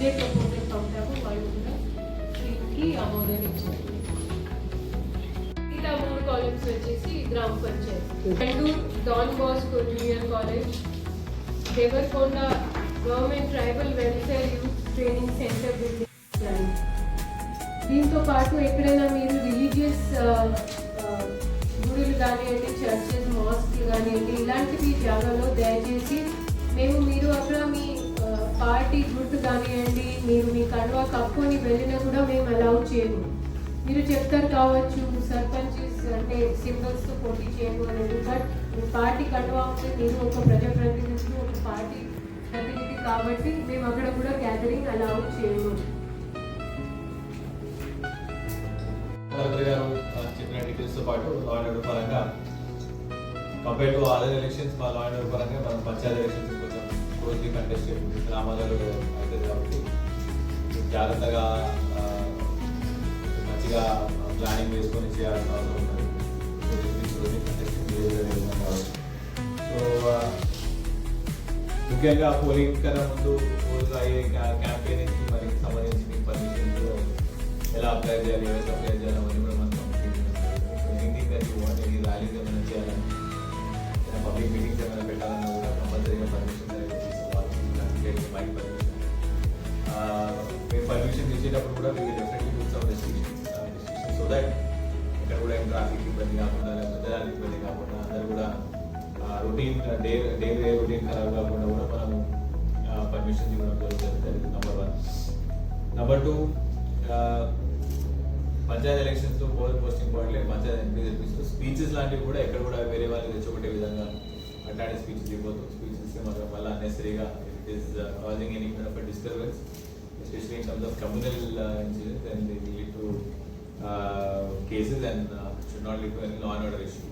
ఇదే ప్రపోజల్ పంపాము. వాళ్ళు కూడా దీనికి ఆమోదం ఇచ్చారు. ఇలా 3 కాలేజెస్ వచ్చేసి gram panchayat. Tandur Don Bosco junior college, Devarakonda government tribal welfare youth training centre building. దీంతో పాటు ఎక్కడైనా మీరు రిలీజియస్ గుడులు కానివ్వండి, చర్చెస్, మాస్క్లు కానివ్వండి, ఇలాంటివి జాగాలో దయచేసి మీరు అక్కడ మీ పార్టీ గుర్తు కానివ్వండి, మీరు మీ కండువా కప్పుకొని వెళ్ళినా కూడా మేము అలౌ చేయము. మీరు చెప్తారు కావచ్చు సర్పంచెస్ అంటే సింబల్స్తో పోటీ చేయము అనేది, బట్ పార్టీ కండువా ఉంటే మీరు ఒక ప్రజాప్రతినిధులు, ఒక పార్టీ ప్రతినిధి కాబట్టి మేము అక్కడ కూడా గ్యాదరింగ్ అలౌ చేయము. చెప్పిన డీటెయిల్స్తో పాటు లా అండ్ ఆర్డర్ పరంగా compare to other elections law and order పరంగా మనం పంచాయతీ ఎలక్షన్స్ కొంచెం క్లోజ్లీ కంటెస్ట్ గ్రామాలలో అవుతుంది కాబట్టి జాగ్రత్తగా మంచిగా ప్లానింగ్ వేసుకొని చేయాల్సిన అవసరం ఉంటుంది. సో ముఖ్యంగా పోలింగ్ కన్నా ముందు రోజు అయ్యే క్యాంపెయినింగ్కి మరి సంబంధించి పర్మిషన్స్ ఎలా అప్లై చేయాలి, ఎవరికి అప్లై చేయాలి అవన్నీ కూడా మనం anything that you want, any rallies ఏమైనా చేయాలని, పబ్లిక్ మీటింగ్స్ ఏమైనా పెట్టాలన్నా కూడా కంపల్సరీగా పర్మిషన్ మైక్ పర్మిషన్. మేము పర్మిషన్ ఇచ్చేటప్పుడు కూడా మీకు definitely do some restrictions so that ఇక్కడ కూడా ఏం ట్రాఫిక్ ఇబ్బంది కాకుండా, లేకపోతే దానికి ఇబ్బంది కాకుండా, అందరూ కూడా రొటీన్ డే రొటీన్ ఖరాబ్ కాకుండా కూడా మనము పర్మిషన్ ఇవ్వడం జరుగుతుంది. నెంబర్ 1. నెంబర్ 2, పంచాయతీ ఎలక్షన్స్లో most important panchayati MPs elections speeches లాంటివి కూడా ఎక్కడ కూడా వేరే వాళ్ళు తెచ్చుకుంటే విధంగా అట్లాంటి స్పీచెస్ ఇవ్వద్దు. స్పీచెస్ మాత్రం వల్ల అన్నెసరీగా it is causing any kind of disturbance, especially in terms of communal incidents and lead to cases and should not lead to any law and order issue.